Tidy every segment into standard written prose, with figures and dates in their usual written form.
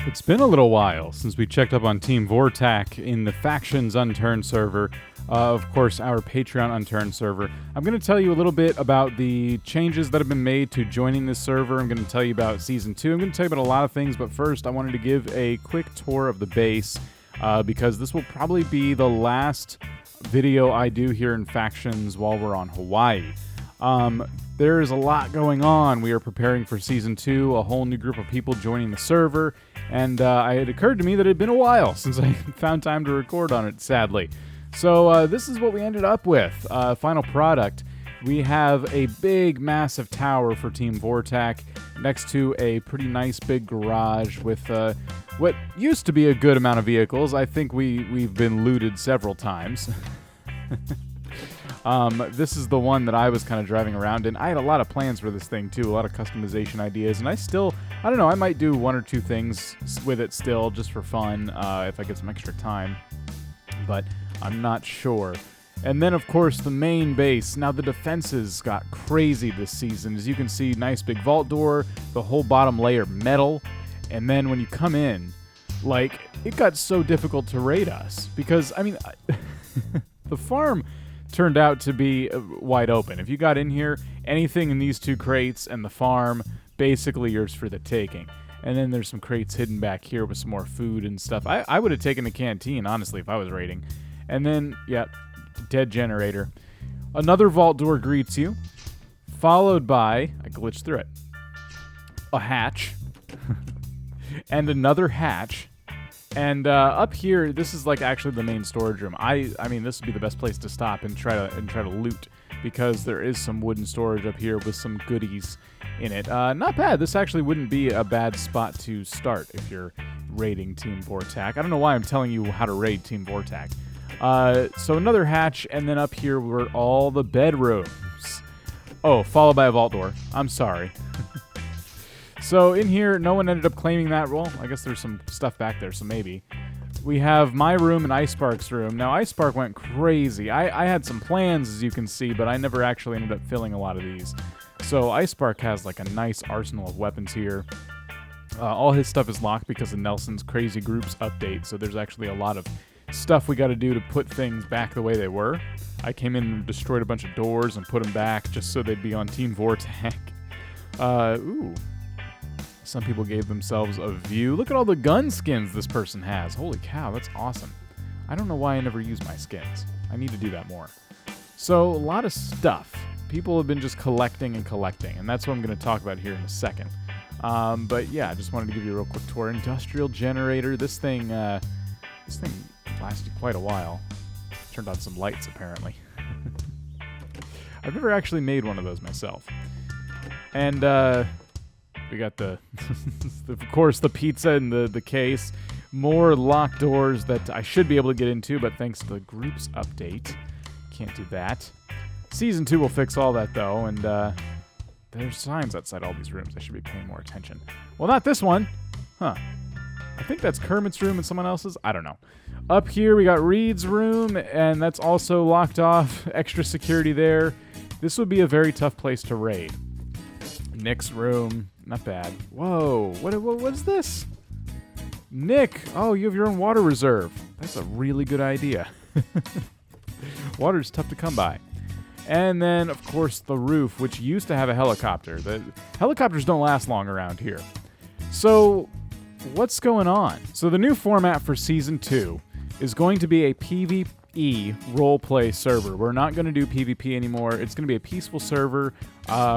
It's been a little while since we checked up on Team Vortac in the Factions Unturned server. Of course, our Patreon Unturned server. I'm going to tell you a little bit about the changes that have been made to joining this server. I'm going to tell you about Season 2. I'm going to tell you about a lot of things, but first I wanted to give a quick tour of the base because this will probably be the last video I do here in Factions while we're on Hawaii. There's a lot going on. We are preparing for Season 2, a whole new group of people joining the server, and it occurred to me that it had been a while since I found time to record on it, sadly. So this is what we ended up with. Final product. We have a big, massive tower for Team Vortac next to a pretty nice big garage with what used to be a good amount of vehicles. I think we've been looted several times. This is the one that I was kind of driving around in. I had a lot of plans for this thing too, a lot of customization ideas, and I don't know, I might do one or two things with it still just for fun if I get some extra time, but I'm not sure. And then, of course, the main base. Now, the defenses got crazy this season. As you can see, nice big vault door, the whole bottom layer metal, and then when you come in, like, it got so difficult to raid us because, I mean, the farm turned out to be wide open. If you got in here, anything in these two crates and the farm, basically yours for the taking. And then there's some crates hidden back here with some more food and stuff. I would have taken the canteen, honestly, if I was raiding. And then, yeah, dead generator. Another vault door greets you, followed by, I glitched through it, a hatch, and another hatch. And up here, this is like actually the main storage room. I mean, this would be the best place to stop and try to loot because there is some wooden storage up here with some goodies in it. Not bad. This actually wouldn't be a bad spot to start if you're raiding Team Vortac. I don't know why I'm telling you how to raid Team Vortac. So another hatch, and then up here were all the bedrooms. Oh, followed by a vault door. I'm sorry. So in here, no one ended up claiming that. Well, I guess there's some stuff back there, so maybe. We have my room and Icebark's room. Now, Icebark went crazy. I had some plans, as you can see, but I never actually ended up filling a lot of these. So Icebark has like a nice arsenal of weapons here. All his stuff is locked because of Nelson's Crazy Groups update, so there's actually a lot of stuff we got to do to put things back the way they were. I came in and destroyed a bunch of doors and put them back just so they'd be on Team Vortac. Ooh. Some people gave themselves a view. Look at all the gun skins this person has. Holy cow, that's awesome. I don't know why I never use my skins. I need to do that more. So, a lot of stuff. People have been just collecting, and that's what I'm going to talk about here in a second. But yeah, I just wanted to give you a real quick tour. Industrial generator. This thing lasted quite a while. Turned on some lights, apparently. I've never actually made one of those myself. And, we got the, of course, the pizza in the case. More locked doors that I should be able to get into, but thanks to the group's update, can't do that. Season 2 will fix all that, though, and there's signs outside all these rooms. I should be paying more attention. Well, not this one. Huh. I think that's Kermit's room and someone else's. I don't know. Up here, we got Reed's room, and that's also locked off. Extra security there. This would be a very tough place to raid. Nick's room. Not bad. Whoa, what is this? Nick, oh, you have your own water reserve. That's a really good idea. Water's tough to come by. And then, of course, the roof, which used to have a helicopter. The helicopters don't last long around here. So, what's going on? So the new format for Season 2 is going to be a PvE roleplay server. We're not going to do PvP anymore. It's going to be a peaceful server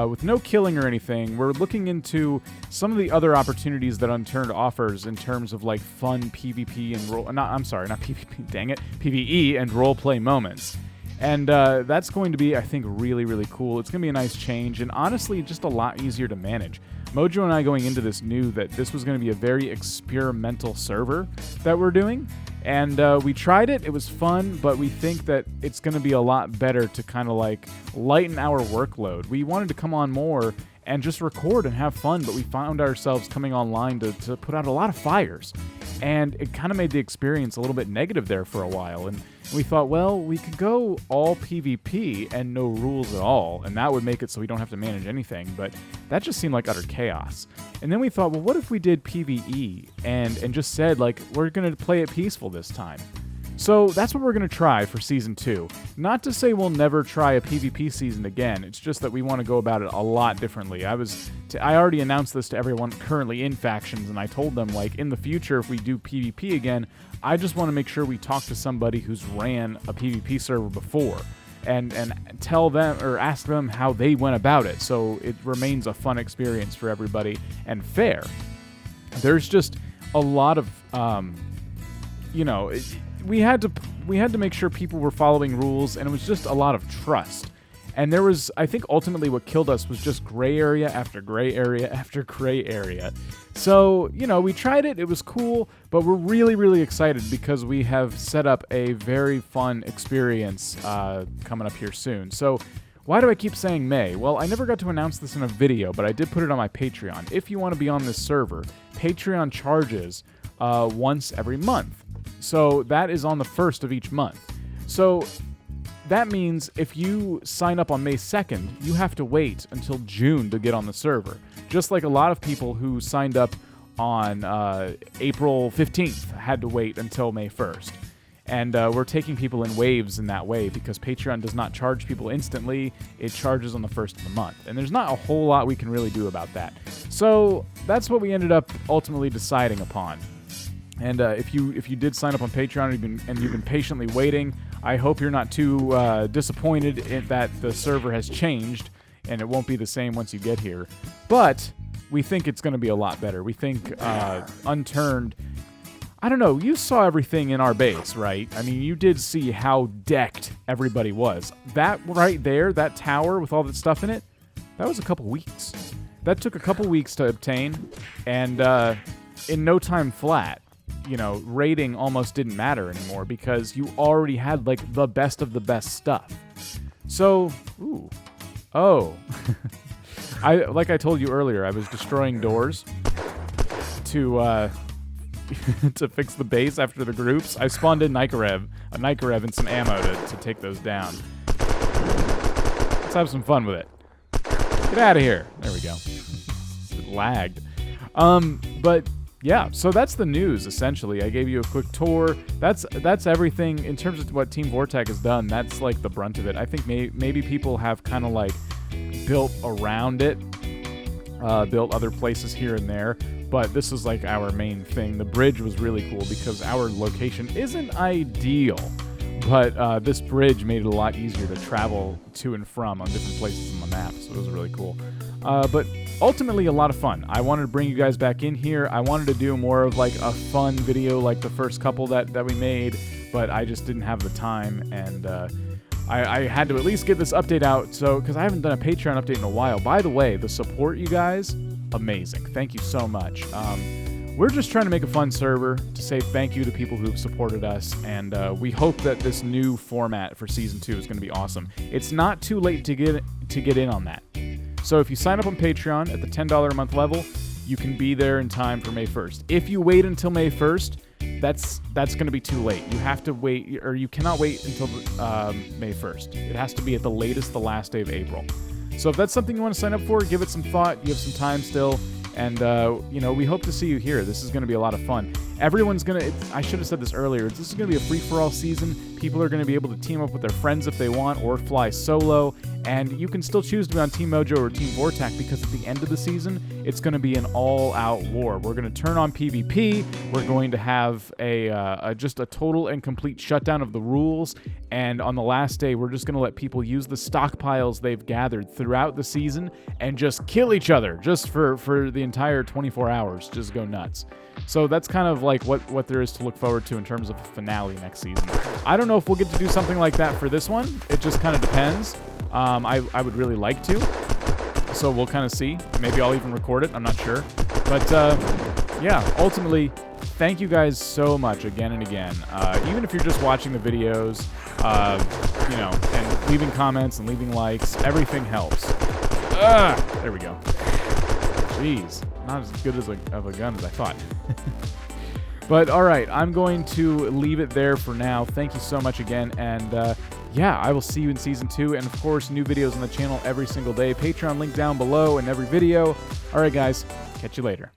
with no killing or anything. We're looking into some of the other opportunities that Unturned offers in terms of like fun PvP and not PvP, dang it, PvE and roleplay moments. And that's going to be, I think, really, really cool. It's going to be a nice change and honestly just a lot easier to manage. Mojo and I going into this knew that this was going to be a very experimental server that we're doing. And we tried it. It was fun, but we think that it's going to be a lot better to kind of like lighten our workload. We wanted to come on more and just record and have fun, but we found ourselves coming online to put out a lot of fires. And it kind of made the experience a little bit negative there for a while. And We thought, well, we could go all PvP and no rules at all, and that would make it so we don't have to manage anything, but that just seemed like utter chaos. And then we thought, well, what if we did PvE and just said, like, we're going to play it peaceful this time? So that's what we're going to try for Season 2. Not to say we'll never try a PvP season again, it's just that we want to go about it a lot differently. I already announced this to everyone currently in Factions, and I told them, like, in the future, if we do PvP again, I just want to make sure we talk to somebody who's ran a PvP server before and tell them or ask them how they went about it, so it remains a fun experience for everybody and fair. There's just a lot of, we had to make sure people were following rules, and it was just a lot of trust. And there was, I think ultimately what killed us was just gray area after gray area after gray area. So, we tried it, it was cool, but we're really, really excited because we have set up a very fun experience coming up here soon. So, why do I keep saying May? Well, I never got to announce this in a video, but I did put it on my Patreon. If you want to be on this server, Patreon charges once every month. So that is on the 1st of each month. So that means if you sign up on May 2nd, you have to wait until June to get on the server. Just like a lot of people who signed up on April 15th had to wait until May 1st. And we're taking people in waves in that way because Patreon does not charge people instantly. It charges on the 1st of the month. And there's not a whole lot we can really do about that. So that's what we ended up ultimately deciding upon. And if you did sign up on Patreon and you've been patiently waiting, I hope you're not too disappointed that the server has changed and it won't be the same once you get here. But we think it's going to be a lot better. We think Unturned, I don't know, you saw everything in our base, right? I mean, you did see how decked everybody was. That right there, that tower with all that stuff in it, that was a couple weeks. That took a couple weeks to obtain, and in no time flat. Rating almost didn't matter anymore because you already had, like, the best of the best stuff. So, like I told you earlier, I was destroying doors to to fix the base after the groups. I spawned in a Nikarev and some ammo to take those down. Let's have some fun with it. Get out of here. There we go. It lagged. But yeah, so that's the news, essentially. I gave you a quick tour. That's everything in terms of what Team Vortac has done. That's like the brunt of it. I think maybe people have kind of like built around it, built other places here and there, but this is like our main thing. The bridge was really cool because our location isn't ideal, but this bridge made it a lot easier to travel to and from on different places on the map, so it was really cool. But ultimately a lot of fun. I wanted to bring you guys back in here. I wanted to do more of like a fun video like the first couple that we made, but I just didn't have the time, and I had to at least get this update out, so because I haven't done a Patreon update in a while. By the way, the support, you guys, amazing. Thank you so much. We're just trying to make a fun server to say thank you to people who've supported us, and we hope that this new format for Season 2 is going to be awesome. It's not too late to get in on that. So if you sign up on Patreon at the $10 a month level, you can be there in time for May 1st. If you wait until May 1st, that's going to be too late. You have to wait, or you cannot wait until May 1st. It has to be at the latest the last day of April. So if that's something you want to sign up for, give it some thought. You have some time still. And, we hope to see you here. This is going to be a lot of fun. Everyone's going to, I should have said this earlier, this is going to be a free-for-all season. People are going to be able to team up with their friends if they want, or fly solo. And you can still choose to be on Team Mojo or Team Vortac, because at the end of the season, it's going to be an all-out war. We're going to turn on PvP. We're going to have just a total and complete shutdown of the rules. And on the last day, we're just going to let people use the stockpiles they've gathered throughout the season and just kill each other just for the entire 24 hours. Just go nuts. So that's kind of like what there is to look forward to in terms of a finale next season. I don't know if we'll get to do something like that for this one. It just kind of depends. I would really like to. So we'll kind of see. Maybe I'll even record it. I'm not sure. But yeah, ultimately, thank you guys so much again and again. Even if you're just watching the videos, and leaving comments and leaving likes, everything helps. There we go. Jeez, not as good of a gun as I thought. But all right, I'm going to leave it there for now. Thank you so much again, and yeah, I will see you in Season 2, and of course, new videos on the channel every single day. Patreon link down below in every video. All right, guys, catch you later.